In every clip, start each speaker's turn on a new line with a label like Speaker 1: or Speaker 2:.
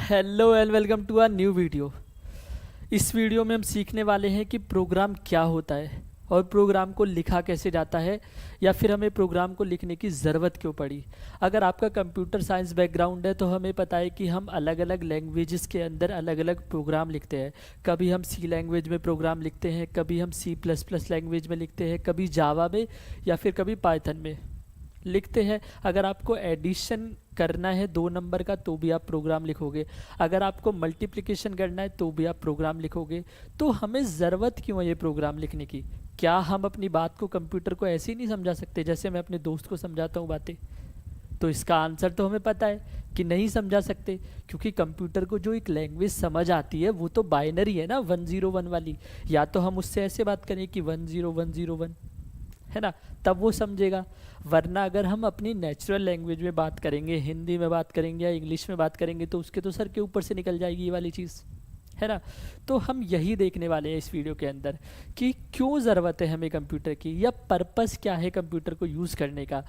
Speaker 1: Hello and welcome to a new video. इस video में हम सीखने वाले हैं कि प्रोग्राम क्या होता है और प्रोग्राम को लिखा कैसे जाता है, या फिर हमें प्रोग्राम को लिखने की ज़रूरत क्यों पड़ी। अगर आपका कंप्यूटर साइंस बैकग्राउंड है तो हमें पता है कि हम अलग अलग लैंग्वेजेस के अंदर अलग अलग प्रोग्राम लिखते हैं। कभी हम सी लैंग्वेज में प्रोग्राम लिखते हैं, कभी हम सी प्लस प्लस लैंग्वेज में लिखते हैं, कभी जावा में, या फिर कभी पाइथन में लिखते हैं। अगर आपको एडिशन करना है 2 नंबर का तो भी आप प्रोग्राम लिखोगे, अगर आपको मल्टीप्लिकेशन करना है तो भी आप प्रोग्राम लिखोगे। तो हमें ज़रूरत क्यों है ये प्रोग्राम लिखने की? क्या हम अपनी बात को कंप्यूटर को ऐसे ही नहीं समझा सकते जैसे मैं अपने दोस्त को समझाता हूँ बातें? तो इसका आंसर तो हमें पता है कि नहीं समझा सकते, क्योंकि कंप्यूटर को जो एक लैंग्वेज समझ आती है वो तो बाइनरी है ना, 101 वाली। या तो हम उससे ऐसे बात करें कि 10101, है ना, तब वो समझेगा। वरना अगर हम अपनी नेचुरल लैंग्वेज में बात करेंगे, हिंदी में बात करेंगे या इंग्लिश में बात करेंगे, तो उसके तो सर के ऊपर से निकल जाएगी ये वाली चीज़, है ना। तो हम यही देखने वाले हैं इस वीडियो के अंदर कि क्यों ज़रूरत है हमें कंप्यूटर की, या पर्पस क्या है कंप्यूटर को यूज़ करने का।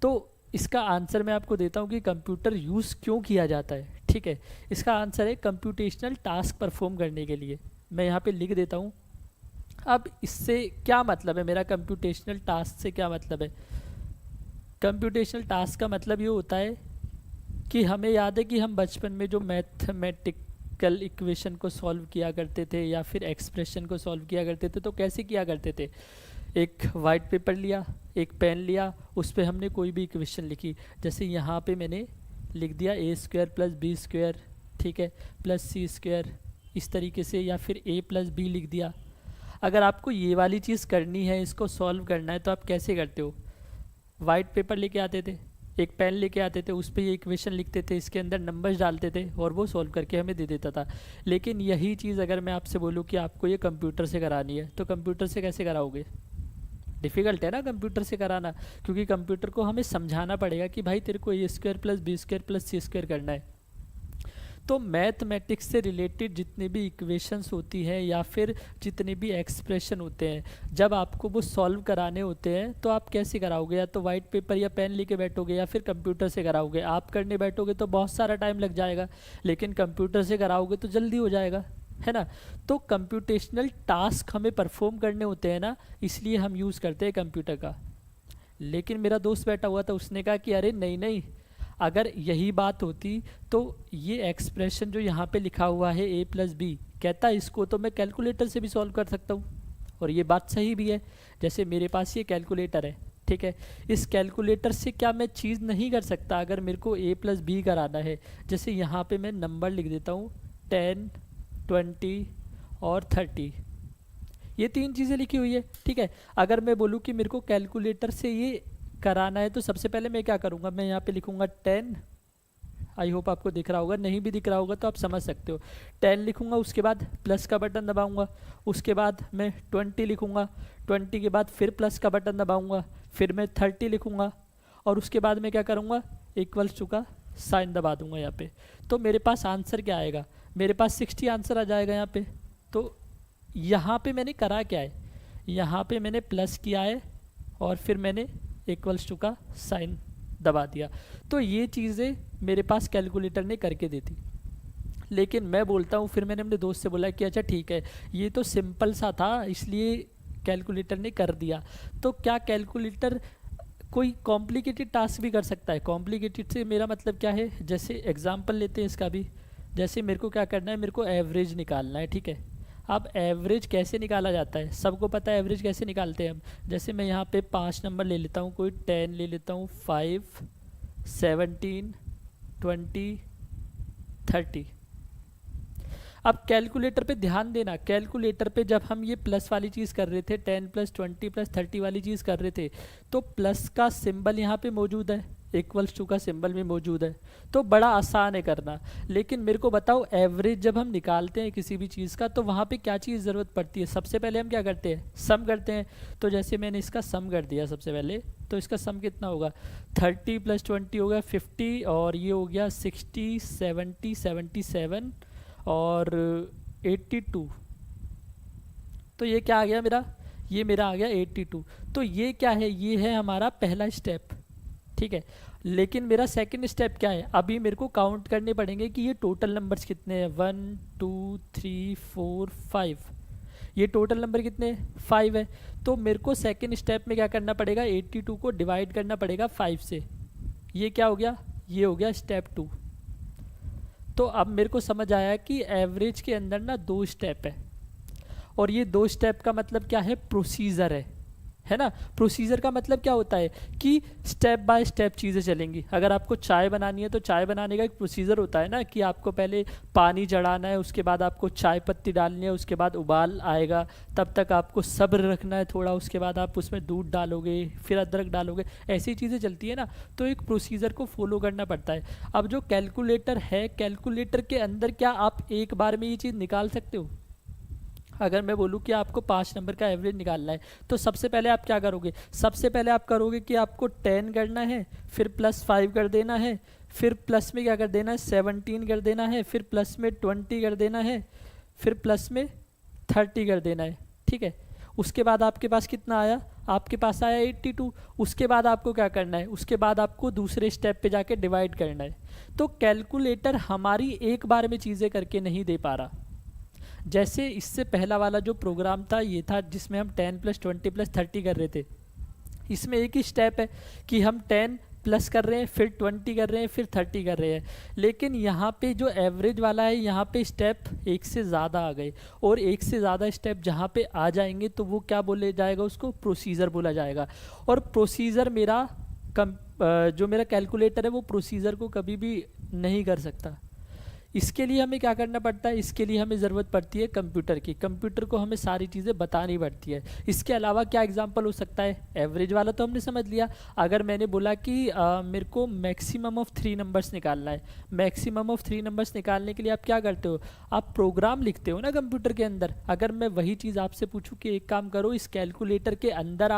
Speaker 1: तो इसका आंसर मैं आपको देता हूँ कि कंप्यूटर यूज़ क्यों किया जाता है। ठीक है, इसका आंसर है कंप्यूटेशनल टास्क परफॉर्म करने के लिए। मैं यहाँ पे लिख देता हूँ। अब इससे क्या मतलब है, मेरा कंप्यूटेशनल टास्क से क्या मतलब है? कंप्यूटेशनल टास्क का मतलब ये होता है कि हमें याद है कि हम बचपन में जो मैथमेटिकल इक्वेशन को सॉल्व किया करते थे या फिर एक्सप्रेशन को सॉल्व किया करते थे, तो कैसे किया करते थे? एक वाइट पेपर लिया, एक पेन लिया, उस पर हमने कोई भी इक्वेशन लिखी। जैसे यहाँ पे मैंने लिख दिया ए स्क्वायर प्लस बी स्क्वायर, ठीक है, प्लस सी स्क्वायर, इस तरीके से, या फिर ए प्लस बी लिख दिया। अगर आपको ये वाली चीज़ करनी है, इसको सॉल्व करना है, तो आप कैसे करते हो? वाइट पेपर लेके आते थे, एक पेन लेके आते थे, उस पर ये इक्वेशन लिखते थे, इसके अंदर नंबर्स डालते थे और वो सॉल्व करके हमें दे देता था। लेकिन यही चीज़ अगर मैं आपसे बोलूँ कि आपको ये कंप्यूटर से करानी है, तो कंप्यूटर से कैसे कराओगे? डिफ़िकल्ट है ना कंप्यूटर से कराना, क्योंकि कंप्यूटर को हमें समझाना पड़ेगा कि भाई तेरे को A square plus B square plus C square करना है। तो मैथमेटिक्स से रिलेटेड जितने भी इक्वेशंस होती हैं या फिर जितने भी एक्सप्रेशन होते हैं, जब आपको वो सॉल्व कराने होते हैं तो आप कैसे कराओगे? या तो वाइट पेपर या पेन लेके बैठोगे या फिर कंप्यूटर से कराओगे। आप करने बैठोगे तो बहुत सारा टाइम लग जाएगा, लेकिन कंप्यूटर से कराओगे तो जल्दी हो जाएगा, है ना। तो कंप्यूटेशनल टास्क हमें परफॉर्म करने होते हैं ना, इसलिए हम यूज़ करते हैं कंप्यूटर का। लेकिन मेरा दोस्त बैठा हुआ था, उसने कहा कि अरे नहीं नहीं, अगर यही बात होती तो ये एक्सप्रेशन जो यहाँ पे लिखा हुआ है ए प्लस बी, कहता इसको तो मैं कैलकुलेटर से भी सॉल्व कर सकता हूँ। और ये बात सही भी है। जैसे मेरे पास ये कैलकुलेटर है, ठीक है, इस कैलकुलेटर से क्या मैं चीज़ नहीं कर सकता? अगर मेरे को ए प्लस बी कराना है, जैसे यहाँ पे मैं नंबर लिख देता हूँ 10, 20 और 30, ये 3 चीज़ें लिखी हुई है, ठीक है। अगर मैं बोलूँ कि मेरे को कैलकुलेटर से ये कराना है, तो सबसे पहले मैं क्या करूँगा? मैं यहाँ पे लिखूँगा 10। आई होप आपको दिख रहा होगा, नहीं भी दिख रहा होगा तो आप समझ सकते हो। 10 लिखूँगा, उसके बाद प्लस का बटन दबाऊँगा, उसके बाद मैं 20 लिखूँगा, 20 के बाद फिर प्लस का बटन दबाऊँगा, फिर मैं 30 लिखूँगा, और उसके बाद मैं क्या करूँगा? इक्वल्स टू का साइन दबा दूँगा यहाँ पे। तो मेरे पास आंसर क्या आएगा? मेरे पास 60 आंसर आ जाएगा यहाँ पे। तो यहाँ पे मैंने करा क्या है? यहाँ पे मैंने प्लस किया है और फिर मैंने इक्वल्स टू का साइन दबा दिया। तो ये चीज़ें मेरे पास कैलकुलेटर ने करके दी थी। लेकिन मैं बोलता हूँ, फिर मैंने अपने दोस्त से बोला कि अच्छा ठीक है, ये तो सिंपल सा था इसलिए कैलकुलेटर ने कर दिया। तो क्या कैलकुलेटर कोई कॉम्प्लिकेटेड टास्क भी कर सकता है? कॉम्प्लिकेटेड से मेरा मतलब क्या है? जैसे एग्जांपल लेते हैं इसका भी। जैसे मेरे को क्या करना है, मेरे को एवरेज निकालना है, ठीक है। अब एवरेज कैसे निकाला जाता है? सबको पता है एवरेज कैसे निकालते हैं हम। जैसे मैं यहाँ पे 5 नंबर ले लेता हूँ, कोई 10 ले लेता हूँ, 5, 17, 20, 30। अब कैलकुलेटर पे ध्यान देना, कैलकुलेटर पे जब हम ये प्लस वाली चीज़ कर रहे थे, 10 प्लस 20 प्लस 30 वाली चीज़ कर रहे थे, तो प्लस का सिंबल यहाँ पे मौजूद है, इक्वल्स टू का सिंबल भी मौजूद है, तो बड़ा आसान है करना। लेकिन मेरे को बताओ, एवरेज जब हम निकालते हैं किसी भी चीज़ का, तो वहाँ पे क्या चीज़ ज़रूरत पड़ती है? सबसे पहले हम क्या करते हैं? सम करते हैं। तो जैसे मैंने इसका सम कर दिया सबसे पहले, तो इसका सम कितना होगा? 30 प्लस 20 हो गया 50, और ये हो गया 60, 70, 77 और 82। तो ये क्या आ गया मेरा? ये मेरा आ गया 82। तो ये क्या है? ये है हमारा पहला स्टेप, ठीक है। लेकिन मेरा सेकंड स्टेप क्या है, अभी मेरे को काउंट करने पड़ेंगे कि ये टोटल नंबर्स कितने हैं, 1 2 3 4 5, ये टोटल नंबर कितने 5 है। तो मेरे को सेकंड स्टेप में क्या करना पड़ेगा, 82 को डिवाइड करना पड़ेगा 5 से। ये क्या हो गया, ये हो गया स्टेप 2। तो अब मेरे को समझ आया कि एवरेज के अंदर ना 2 स्टेप है, और ये 2 स्टेप का मतलब क्या है, प्रोसीजर है ना। प्रोसीजर का मतलब क्या होता है कि स्टेप बाय स्टेप चीज़ें चलेंगी। अगर आपको चाय बनानी है तो चाय बनाने का एक प्रोसीजर होता है ना, कि आपको पहले पानी चढ़ाना है, उसके बाद आपको चाय पत्ती डालनी है, उसके बाद उबाल आएगा, तब तक आपको सब्र रखना है थोड़ा, उसके बाद आप उसमें दूध डालोगे, फिर अदरक डालोगे, ऐसी चीज़ें चलती है ना। तो एक प्रोसीजर को फॉलो करना पड़ता है। अब जो कैलकुलेटर है, कैलकुलेटर के अंदर क्या आप एक बार में ये चीज़ निकाल सकते हो। अगर मैं बोलूँ कि आपको 5 नंबर का एवरेज निकालना है, तो सबसे पहले आप क्या करोगे, सबसे पहले आप करोगे कि आपको 10 करना है, फिर प्लस 5 कर देना है, फिर प्लस में क्या कर देना है, 17 कर देना है, फिर प्लस में 20 कर देना है, फिर प्लस में 30 कर देना है, ठीक है। उसके बाद आपके पास कितना आया, आपके पास आया 82। उसके बाद आपको क्या करना है, उसके बाद आपको दूसरे स्टेप पे जाके डिवाइड करना है। तो कैलकुलेटर हमारी एक बार में चीज़ें करके नहीं दे पा रहा। जैसे इससे पहला वाला जो प्रोग्राम था ये था जिसमें हम 10 + 20 + 30 कर रहे थे, इसमें एक ही स्टेप है कि हम 10 प्लस कर रहे हैं, फिर 20 कर रहे हैं, फिर 30 कर रहे हैं। लेकिन यहाँ पे जो एवरेज वाला है, यहाँ पे स्टेप एक से ज़्यादा आ गए, और एक से ज़्यादा स्टेप जहाँ पे आ जाएंगे तो वो क्या बोले जाएगा, उसको प्रोसीजर बोला जाएगा। और प्रोसीजर मेरा जो मेरा कैलकुलेटर है वो प्रोसीजर को कभी भी नहीं कर सकता। इसके लिए हमें क्या करना पड़ता है, इसके लिए हमें ज़रूरत पड़ती है कंप्यूटर की। कंप्यूटर को हमें सारी चीज़ें बतानी पड़ती है। इसके अलावा क्या एग्जांपल हो सकता है, एवरेज वाला तो हमने समझ लिया। अगर मैंने बोला कि मेरे को मैक्सिमम ऑफ 3 नंबर्स निकालना है, मैक्सिमम ऑफ 3 नंबर्स निकालने के लिए आप क्या करते हो, आप प्रोग्राम लिखते हो ना कंप्यूटर के अंदर। अगर मैं वही चीज़ आपसे पूछूँ कि एक काम करो, इस कैलकुलेटर के अंदर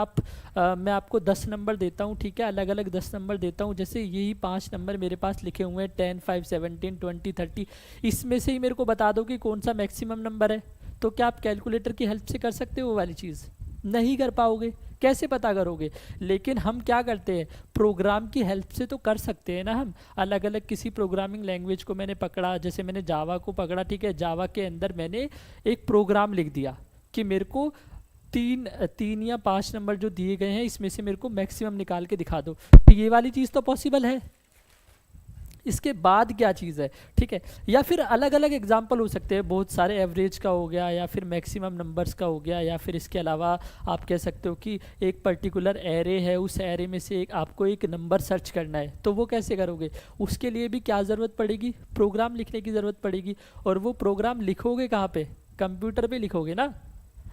Speaker 1: मैं आपको 10 नंबर देता हूँ, ठीक है, अलग अलग 10 नंबर देता हूँ। जैसे यही 5 नंबर मेरे पास लिखे हुए हैं, 10 5 17 20 30, इसमें से ही मेरे को बता दो कि कौन सा मैक्सिमम नंबर है। तो क्या आप कैलकुलेटर की हेल्प से कर सकते हो वो वाली चीज़, नहीं कर पाओगे, कैसे पता करोगे। लेकिन हम क्या करते हैं, प्रोग्राम की हेल्प से तो कर सकते हैं ना। हम अलग अलग किसी प्रोग्रामिंग लैंग्वेज को मैंने पकड़ा, जैसे मैंने जावा को पकड़ा, ठीक है, जावा के अंदर मैंने एक प्रोग्राम लिख दिया कि मेरे को 3 या 5 नंबर जो दिए गए हैं इसमें से मेरे को मैक्सिमम निकाल के दिखा दो। तो ये वाली चीज़ तो पॉसिबल है। इसके बाद क्या चीज़ है, ठीक है, या फिर अलग अलग एग्जाम्पल हो सकते हैं बहुत सारे, एवरेज का हो गया, या फिर मैक्सिमम नंबर्स का हो गया, या फिर इसके अलावा आप कह सकते हो कि एक पर्टिकुलर एरे है, उस एरे में से आपको एक नंबर सर्च करना है। तो वो कैसे करोगे, उसके लिए भी क्या ज़रूरत पड़ेगी, प्रोग्राम लिखने की ज़रूरत पड़ेगी। और वो प्रोग्राम लिखोगे कहाँ पे, कंप्यूटर पे लिखोगे ना,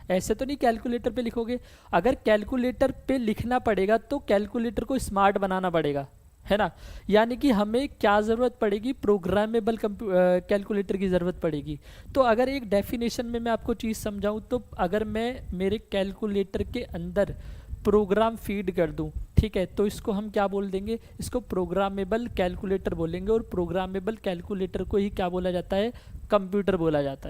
Speaker 1: ऐसे तो नहीं कैलकुलेटर पे लिखोगे। अगर कैलकुलेटर पे लिखना पड़ेगा तो कैलकुलेटर को स्मार्ट बनाना पड़ेगा, है ना। यानी कि हमें क्या ज़रूरत पड़ेगी, प्रोग्रामेबल कैलकुलेटर की ज़रूरत पड़ेगी। तो अगर एक डेफिनेशन में मैं आपको चीज़ समझाऊं, तो अगर मैं मेरे कैलकुलेटर के अंदर प्रोग्राम फीड कर दूं, ठीक है, तो इसको हम क्या बोल देंगे, इसको प्रोग्रामेबल कैलकुलेटर बोलेंगे। और प्रोग्रामेबल कैलकुलेटर को ही क्या बोला जाता है, कंप्यूटर बोला जाता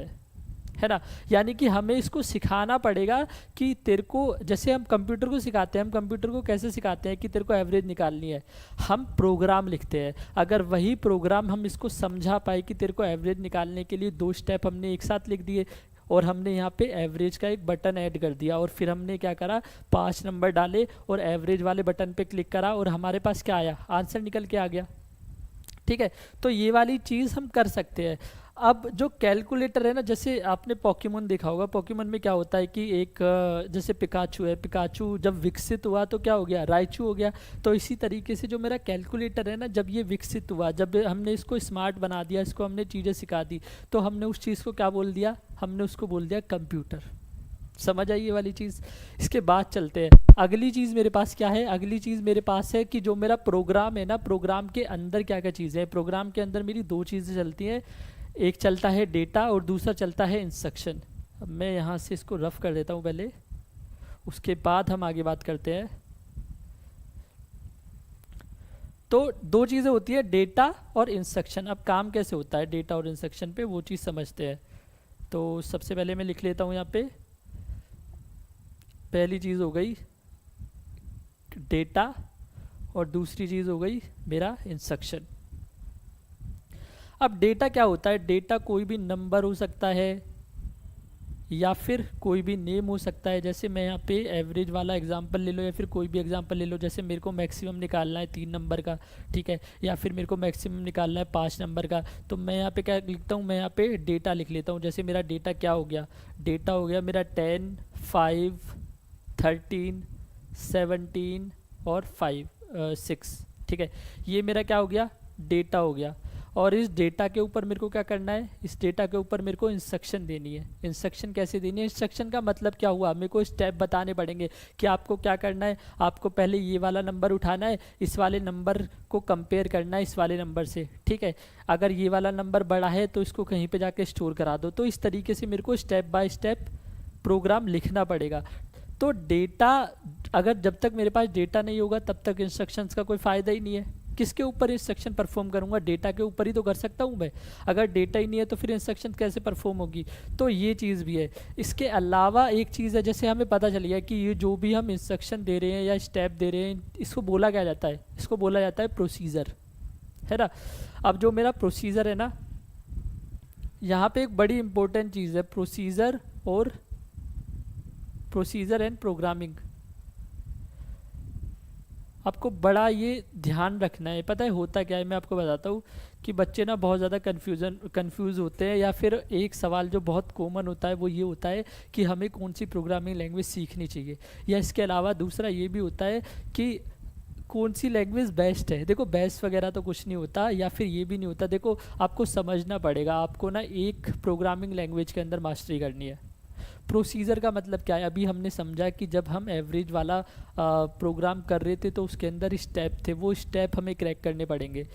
Speaker 1: है ना। यानी कि हमें इसको सिखाना पड़ेगा कि तेरे को, जैसे हम कंप्यूटर को सिखाते हैं, हम कंप्यूटर को कैसे सिखाते हैं कि तेरे को एवरेज निकालनी है, हम प्रोग्राम लिखते हैं। अगर वही प्रोग्राम हम इसको समझा पाए कि तेरे को एवरेज निकालने के लिए 2 स्टेप हमने एक साथ लिख दिए, और हमने यहाँ पे एवरेज का एक बटन ऐड कर दिया, और फिर हमने क्या करा, 5 नंबर डाले और एवरेज वाले बटन पे क्लिक करा, और हमारे पास क्या आया, आंसर निकल के आ गया, ठीक है। तो ये वाली चीज़ हम कर सकते हैं। अब जो कैलकुलेटर है ना, जैसे आपने पोकेमोन देखा होगा, पोकेमोन में क्या होता है कि एक जैसे पिकाचू है, पिकाचू जब विकसित हुआ तो क्या हो गया, राइचू हो गया। तो इसी तरीके से जो मेरा कैलकुलेटर है ना, जब ये विकसित हुआ, जब हमने इसको स्मार्ट बना दिया, इसको हमने चीज़ें सिखा दी, तो हमने उस चीज़ को क्या बोल दिया, हमने उसको बोल दिया कंप्यूटर। समझ आई ये वाली चीज़। इसके बाद चलते हैं, अगली चीज़ मेरे पास क्या है, अगली चीज़ मेरे पास है कि जो मेरा प्रोग्राम है ना, प्रोग्राम के अंदर क्या क्या चीज़ें हैं। प्रोग्राम के अंदर मेरी 2 चीज़ें चलती हैं, एक चलता है डेटा और दूसरा चलता है इंस्ट्रक्शन। अब मैं यहाँ से इसको रफ कर देता हूँ पहले, उसके बाद हम आगे बात करते हैं। तो 2 चीज़ें होती है, डेटा और इंस्ट्रक्शन। अब काम कैसे होता है डेटा और इंस्ट्रक्शन पे, वो चीज़ समझते हैं। तो सबसे पहले मैं लिख लेता हूँ यहाँ पे, पहली चीज़ हो गई डेटा, और दूसरी चीज़ हो गई मेरा इंस्ट्रक्शन। अब डेटा क्या होता है, डेटा कोई भी नंबर हो सकता है या फिर कोई भी नेम हो सकता है। जैसे मैं यहाँ पे एवरेज वाला एग्जांपल ले लो या फिर कोई भी एग्जांपल ले लो, जैसे मेरे को मैक्सिमम निकालना है 3 नंबर का, ठीक है, या फिर मेरे को मैक्सिमम निकालना है 5 नंबर का, तो मैं यहाँ पे क्या लिखता हूँ, मैं यहाँ पे डेटा लिख लेता हूँ। जैसे मेरा डेटा क्या हो गया, डेटा हो गया मेरा 10, 5, 13, 17 और 6, ठीक है, ये मेरा क्या हो गया, डेटा हो गया। और इस डेटा के ऊपर मेरे को क्या करना है, इस डेटा के ऊपर मेरे को इंस्ट्रक्शन देनी है। इंस्ट्रक्शन कैसे देनी है, इंस्ट्रक्शन का मतलब क्या हुआ, मेरे को स्टेप बताने पड़ेंगे कि आपको क्या करना है। आपको पहले ये वाला नंबर उठाना है, इस वाले नंबर को कंपेयर करना है इस वाले नंबर से, ठीक है, अगर ये वाला नंबर बड़ा है तो इसको कहीं पे जाके स्टोर करा दो। तो इस तरीके से मेरे को स्टेप बाय स्टेप प्रोग्राम लिखना पड़ेगा। तो डेटा, अगर जब तक मेरे पास डेटा नहीं होगा तब तक इंस्ट्रक्शंस का कोई फ़ायदा ही नहीं है। किसके ऊपर इंस्ट्रक्शन परफॉर्म करूंगा, डेटा के ऊपर ही तो कर सकता हूं मैं। अगर डेटा ही नहीं है तो फिर इंस्ट्रक्शन कैसे परफॉर्म होगी। तो ये चीज़ भी है। इसके अलावा एक चीज़ है, जैसे हमें पता चल गया कि ये जो भी हम इंस्ट्रक्शन दे रहे हैं या स्टेप दे रहे हैं, इसको बोला क्या जाता है, इसको बोला जाता है प्रोसीजर, है ना। अब जो मेरा प्रोसीजर है ना, यहाँ पे एक बड़ी इंपॉर्टेंट चीज़ है, प्रोसीजर और प्रोसीजर एंड प्रोग्रामिंग। आपको बड़ा ये ध्यान रखना है। पता है होता क्या है, मैं आपको बताता हूँ कि बच्चे ना बहुत ज़्यादा कंफ्यूज होते हैं, या फिर एक सवाल जो बहुत कॉमन होता है वो ये होता है कि हमें कौन सी प्रोग्रामिंग लैंग्वेज सीखनी चाहिए, या इसके अलावा दूसरा ये भी होता है कि कौन सी लैंग्वेज बेस्ट है। देखो बेस्ट वगैरह तो कुछ नहीं होता, या फिर ये भी नहीं होता। देखो आपको समझना पड़ेगा, आपको ना एक प्रोग्रामिंग लैंग्वेज के अंदर मास्टरी करनी है। प्रोसीजर का मतलब क्या है, अभी हमने समझा कि जब हम एवरेज वाला प्रोग्राम कर रहे थे तो उसके अंदर स्टेप थे, वो स्टेप हमें क्रैक करने पड़ेंगे।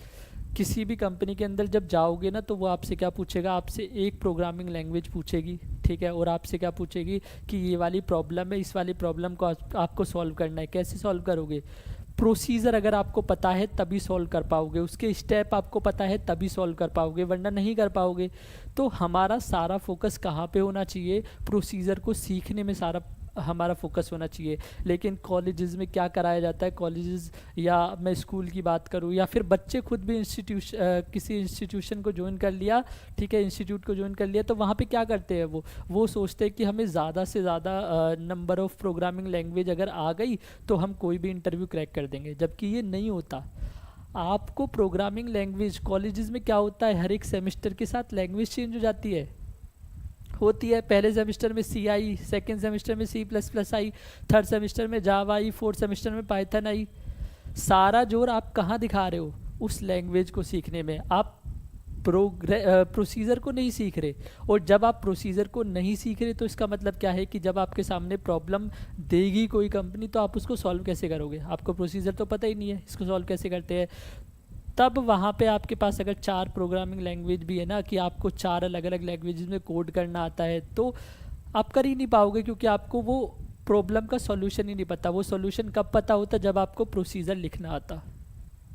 Speaker 1: किसी भी कंपनी के अंदर जब जाओगे ना तो वो आपसे क्या पूछेगा, आपसे एक प्रोग्रामिंग लैंग्वेज पूछेगी, ठीक है, और आपसे क्या पूछेगी कि ये वाली प्रॉब्लम है, इस वाली प्रॉब्लम को आपको सॉल्व करना है। कैसे सॉल्व करोगे, प्रोसीजर अगर आपको पता है तभी सॉल्व कर पाओगे, उसके स्टेप आपको पता है तभी सॉल्व कर पाओगे, वरना नहीं कर पाओगे। तो हमारा सारा फोकस कहाँ पे होना चाहिए, प्रोसीजर को सीखने में सारा हमारा फोकस होना चाहिए। लेकिन कॉलेजेस में क्या कराया जाता है, कॉलेजेस या मैं स्कूल की बात करूँ या फिर बच्चे खुद भी किसी इंस्टीट्यूशन को ज्वाइन कर लिया, ठीक है, इंस्टीट्यूट को ज्वाइन कर लिया, तो वहाँ पे क्या करते हैं, वो सोचते हैं कि हमें ज़्यादा से ज़्यादा नंबर ऑफ़ प्रोग्रामिंग लैंग्वेज अगर आ गई तो हम कोई भी इंटरव्यू क्रैक कर देंगे, जबकि ये नहीं होता। आपको प्रोग्रामिंग लैंग्वेज कॉलेजेस में क्या होता है, हर एक सेमेस्टर के साथ लैंग्वेज चेंज हो जाती है, होती है। पहले सेमेस्टर में सी आई, सेकेंड सेमेस्टर में C++ आई, थर्ड सेमेस्टर में जावा आई, फोर्थ सेमेस्टर में पाइथन आई। सारा जोर आप कहाँ दिखा रहे हो, उस लैंग्वेज को सीखने में। आप प्रोसीजर को नहीं सीख रहे, और जब आप प्रोसीजर को नहीं सीख रहे तो इसका मतलब क्या है कि जब आपके सामने प्रॉब्लम देगी कोई कंपनी तो आप उसको सॉल्व कैसे करोगे, आपको प्रोसीजर तो पता ही नहीं है इसको सॉल्व कैसे करते हैं। तब वहाँ पे आपके पास अगर 4 प्रोग्रामिंग लैंग्वेज भी है ना, कि आपको 4 अलग अलग लैंग्वेजेस में कोड करना आता है, तो आप कर ही नहीं पाओगे, क्योंकि आपको वो प्रॉब्लम का सॉल्यूशन ही नहीं पता। वो सॉल्यूशन कब पता होता, जब आपको प्रोसीजर लिखना आता,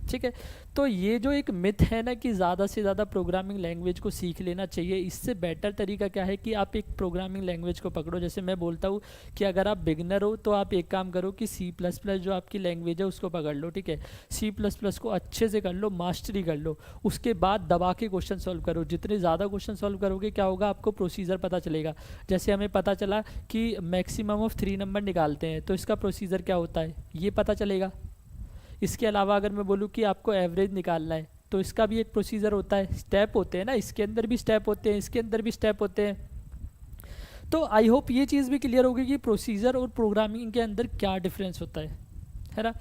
Speaker 1: ठीक है। तो ये जो एक मिथ है ना कि ज़्यादा से ज़्यादा प्रोग्रामिंग लैंग्वेज को सीख लेना चाहिए, इससे बेटर तरीका क्या है कि आप एक प्रोग्रामिंग लैंग्वेज को पकड़ो। जैसे मैं बोलता हूँ कि अगर आप बिगनर हो तो आप एक काम करो कि C++ जो आपकी लैंग्वेज है उसको पकड़ लो, ठीक है, C++ को अच्छे से कर लो, मास्टरी कर लो, उसके बाद दबा के क्वेश्चन सॉल्व करो। जितने ज़्यादा क्वेश्चन सॉल्व करोगे क्या होगा, आपको प्रोसीजर पता चलेगा। जैसे हमें पता चला कि मैक्सिमम ऑफ 3 नंबर निकालते हैं, तो इसका प्रोसीजर क्या होता है ये पता चलेगा। इसके अलावा अगर मैं बोलूँ कि आपको एवरेज निकालना है तो इसका भी एक प्रोसीजर होता है, स्टेप होते हैं ना, इसके अंदर भी स्टेप होते हैं, इसके अंदर भी स्टेप होते हैं। तो आई होप ये चीज़ भी क्लियर होगी कि प्रोसीजर और प्रोग्रामिंग के अंदर क्या डिफरेंस होता है ना।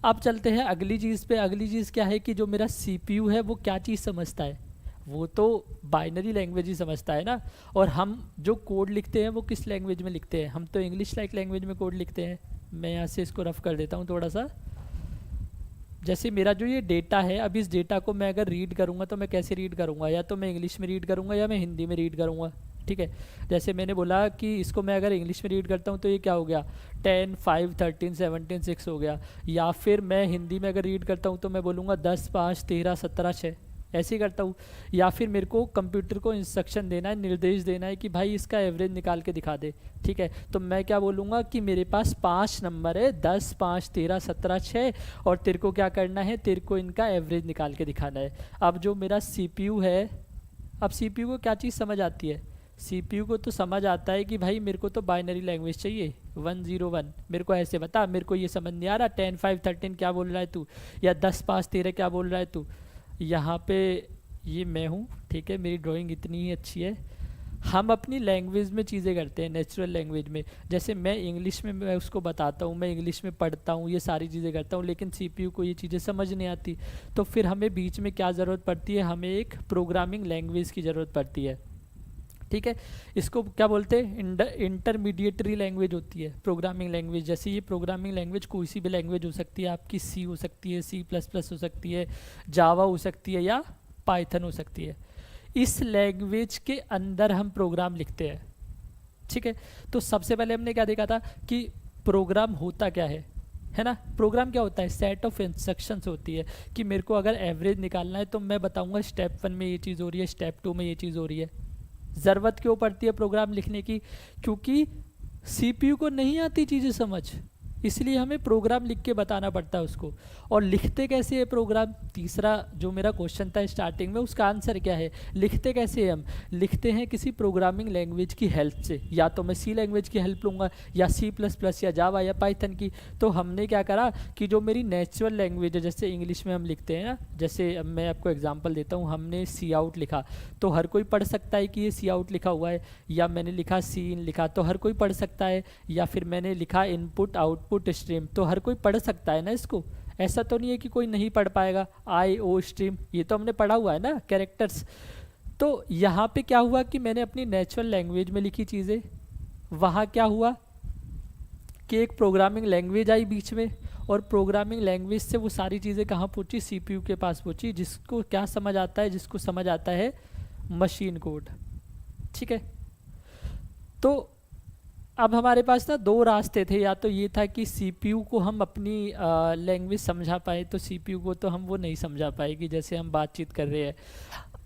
Speaker 1: अब चलते हैं अगली चीज़ पे। अगली चीज़ क्या है कि जो मेरा CPU है वो क्या चीज़ समझता है, वो तो बाइनरी लैंग्वेज ही समझता है ना। और हम जो कोड लिखते हैं वो किस लैंग्वेज में लिखते हैं, हम तो इंग्लिश लाइक लैंग्वेज में कोड लिखते हैं। मैं यहाँ से इसको रफ कर देता हूँ थोड़ा सा। जैसे मेरा जो ये डेटा है, अब इस डेटा को मैं अगर रीड करूँगा तो मैं कैसे रीड करूँगा, या तो मैं इंग्लिश में रीड करूँगा या मैं हिंदी में रीड करूँगा, ठीक है। जैसे मैंने बोला कि इसको मैं अगर इंग्लिश में रीड करता हूँ तो ये क्या हो गया, 10, 5, 13, 17, 6 हो गया। या फिर मैं हिंदी में अगर रीड करता हूँ तो मैं बोलूँगा 10, 5, 13, 17, 6, ऐसे ही करता हूँ। या फिर मेरे को कंप्यूटर को इंस्ट्रक्शन देना है, निर्देश देना है कि भाई इसका एवरेज निकाल के दिखा दे, ठीक है। तो मैं क्या बोलूँगा कि मेरे पास 5 नंबर है, 10, 5, 13, 17, 6, और तेरे को क्या करना है, तेरे को इनका एवरेज निकाल के दिखाना है। अब जो मेरा CPU है, अब CPU को क्या चीज़ समझ आती है, CPU को तो समझ आता है कि भाई मेरे को तो बाइनरी लैंग्वेज चाहिए 101, मेरे को ऐसे बता, मेरे को ये समझ नहीं आ रहा 10, 5, 13 क्या बोल रहा है तू, या 10, 5, 13 क्या बोल रहा है तू। यहाँ पे ये मैं हूँ, ठीक है, मेरी ड्राइंग इतनी ही अच्छी है। हम अपनी लैंग्वेज में चीज़ें करते हैं, नेचुरल लैंग्वेज में, जैसे मैं इंग्लिश में मैं उसको बताता हूँ, मैं इंग्लिश में पढ़ता हूँ, ये सारी चीज़ें करता हूँ, लेकिन CPU को ये चीज़ें समझ नहीं आती। तो फिर हमें बीच में क्या ज़रूरत पड़ती है, हमें एक प्रोग्रामिंग लैंग्वेज की ज़रूरत पड़ती है, ठीक है। इसको क्या बोलते हैं, इंटरमीडिएटरी लैंग्वेज होती है प्रोग्रामिंग लैंग्वेज। जैसे ये प्रोग्रामिंग लैंग्वेज कोई सी भी लैंग्वेज हो सकती है, आपकी C हो सकती है, C++ हो सकती है, जावा हो सकती है, या पाइथन हो सकती है। इस लैंग्वेज के अंदर हम प्रोग्राम लिखते हैं, ठीक है। तो सबसे पहले हमने क्या देखा था कि प्रोग्राम होता क्या है ना। प्रोग्राम क्या होता है, सेट ऑफ इंस्ट्रक्शंस होती है कि मेरे को अगर एवरेज निकालना है तो मैं बताऊंगा स्टेप 1 में ये चीज़ हो रही है, स्टेप 2 में ये चीज़ हो रही है। ज़रूरत क्यों पड़ती है प्रोग्राम लिखने की, क्योंकि CPU को नहीं आती चीज़ें समझ, इसलिए हमें प्रोग्राम लिख के बताना पड़ता है उसको। और लिखते कैसे है प्रोग्राम, तीसरा जो मेरा क्वेश्चन था स्टार्टिंग में, उसका आंसर क्या है, लिखते कैसे हैं हम, लिखते हैं किसी प्रोग्रामिंग लैंग्वेज की हेल्प से। या तो मैं C लैंग्वेज की हेल्प लूँगा, या C++, या जावा, या पाइथन की। तो हमने क्या करा कि जो मेरी नेचुरल लैंग्वेज है, जैसे इंग्लिश में हम लिखते हैं ना, जैसे अब मैं आपको एग्जाम्पल देता हूँ, हमने सी आउट लिखा तो हर कोई पढ़ सकता है कि ये सी आउट लिखा हुआ है, या मैंने लिखा सी इन लिखा तो हर कोई पढ़ सकता है, या फिर मैंने लिखा इनपुट आउटपुट स्ट्रीम तो हर कोई पढ़ सकता है ना इसको। ऐसा तो नहीं है कि कोई नहीं पढ़ पाएगा। आई ओ स्ट्रीम ये तो हमने पढ़ा हुआ है ना, कैरेक्टर्स। तो यहाँ पे क्या हुआ कि मैंने अपनी नेचुरल लैंग्वेज में लिखी चीज़ें, वहाँ क्या हुआ कि एक प्रोग्रामिंग लैंग्वेज आई बीच में, और प्रोग्रामिंग लैंग्वेज से वो सारी चीज़ें कहाँ पहुँची, CPU के पास पहुँची, जिसको क्या समझ आता है, जिसको समझ आता है मशीन कोड, ठीक है। तो अब हमारे पास ना दो रास्ते थे, या तो ये था कि CPU को हम अपनी लैंग्वेज समझा पाए, तो CPU को तो हम वो नहीं समझा पाए कि जैसे हम बातचीत कर रहे हैं।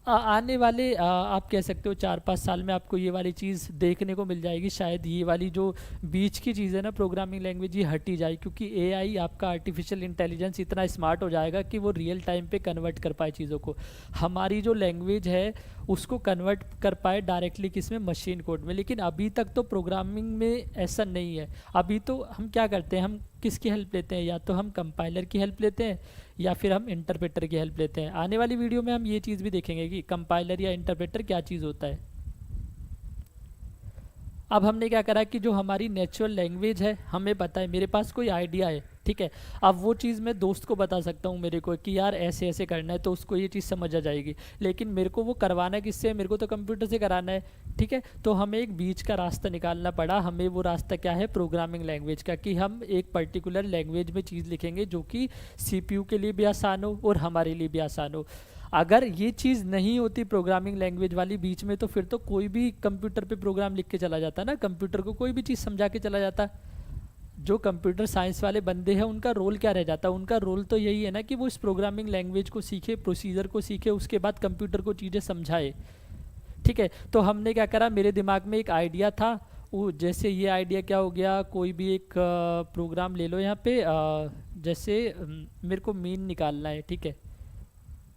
Speaker 1: आने वाले आप कह सकते हो 4-5 साल में आपको ये वाली चीज़ देखने को मिल जाएगी। शायद ये वाली जो बीच की चीज़ है ना प्रोग्रामिंग लैंग्वेज, ये हटी जाए, क्योंकि AI आपका आर्टिफिशियल इंटेलिजेंस इतना स्मार्ट हो जाएगा कि वो रियल टाइम पे कन्वर्ट कर पाए चीज़ों को। हमारी जो लैंग्वेज है उसको कन्वर्ट कर पाए डायरेक्टली किस में, मशीन कोड में। लेकिन अभी तक तो प्रोग्रामिंग में ऐसा नहीं है। अभी तो हम क्या करते हैं, हम किसकी हेल्प लेते हैं, या तो हम कंपाइलर की हेल्प लेते हैं, या फिर हम इंटरप्रेटर की हेल्प लेते हैं। आने वाली वीडियो में हम ये चीज़ भी देखेंगे कि कंपाइलर या इंटरप्रेटर क्या चीज़ होता है। अब हमने क्या करा कि जो हमारी नेचुरल लैंग्वेज है, हमें पता है, मेरे पास कोई आइडिया है, ठीक है। अब वो चीज़ मैं दोस्त को बता सकता हूँ मेरे को कि यार ऐसे ऐसे करना है, तो उसको ये चीज़ समझ आ जाएगी। लेकिन मेरे को वो करवाना है किससे, मेरे को तो कंप्यूटर से कराना है, ठीक है। तो हमें एक बीच का रास्ता निकालना पड़ा। हमें वो रास्ता क्या है, प्रोग्रामिंग लैंग्वेज का, कि हम एक पर्टिकुलर लैंग्वेज में चीज़ लिखेंगे जो कि CPU के लिए भी आसान हो और हमारे लिए भी आसान हो। अगर ये चीज़ नहीं होती प्रोग्रामिंग लैंग्वेज वाली बीच में, तो फिर तो कोई भी कंप्यूटर पे प्रोग्राम लिख के चला जाता ना, कंप्यूटर को कोई भी चीज़ समझा के चला जाता। जो कंप्यूटर साइंस वाले बंदे हैं उनका रोल क्या रह जाता है, उनका रोल तो यही है ना कि वो इस प्रोग्रामिंग लैंग्वेज को सीखे, प्रोसीजर को सीखे, उसके बाद कंप्यूटर को चीज़ें समझाए, ठीक है। तो हमने क्या करा, मेरे दिमाग में एक आइडिया था, वो जैसे ये आइडिया क्या हो गया, कोई भी एक प्रोग्राम ले लो यहाँ पे, जैसे मेरे को मीन निकालना है, ठीक है।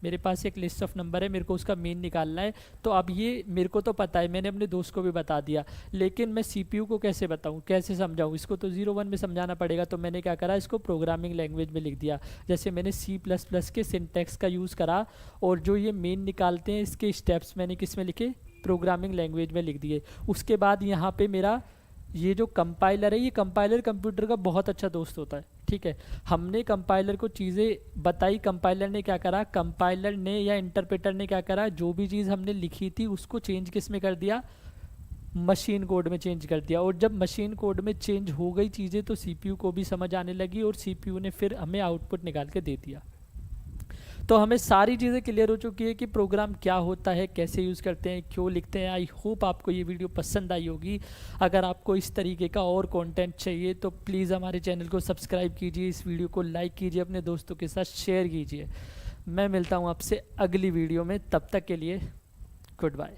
Speaker 1: मेरे पास एक लिस्ट ऑफ नंबर है, मेरे को उसका मीन निकालना है। तो अब ये मेरे को तो पता है, मैंने अपने दोस्त को भी बता दिया, लेकिन मैं CPU को कैसे बताऊं, कैसे समझाऊं, इसको तो 0-1 में समझाना पड़ेगा। तो मैंने क्या करा, इसको प्रोग्रामिंग लैंग्वेज में लिख दिया। जैसे मैंने C++ के सिंटैक्स का यूज़ करा, और जो ये मीन निकालते हैं इसके स्टेप्स मैंने किस में लिखे, प्रोग्रामिंग लैंग्वेज में लिख दिए। उसके बाद यहाँ पर मेरा ये जो कंपाइलर है, ये कंपाइलर कंप्यूटर का बहुत अच्छा दोस्त होता है, ठीक है। हमने कंपाइलर को चीज़ें बताई, कंपाइलर ने क्या करा, कंपाइलर ने या इंटरप्रेटर ने क्या करा, जो भी चीज़ हमने लिखी थी उसको चेंज किस में कर दिया, मशीन कोड में चेंज कर दिया। और जब मशीन कोड में चेंज हो गई चीज़ें, तो CPU को भी समझ आने लगी, और CPU ने फिर हमें आउटपुट निकाल के दे दिया। तो हमें सारी चीज़ें क्लियर हो चुकी है कि प्रोग्राम क्या होता है, कैसे यूज़ करते हैं, क्यों लिखते हैं। आई होप आपको ये वीडियो पसंद आई होगी। अगर आपको इस तरीके का और कंटेंट चाहिए तो प्लीज़ हमारे चैनल को सब्सक्राइब कीजिए, इस वीडियो को लाइक कीजिए, अपने दोस्तों के साथ शेयर कीजिए। मैं मिलता हूँ आपसे अगली वीडियो में, तब तक के लिए गुड बाय।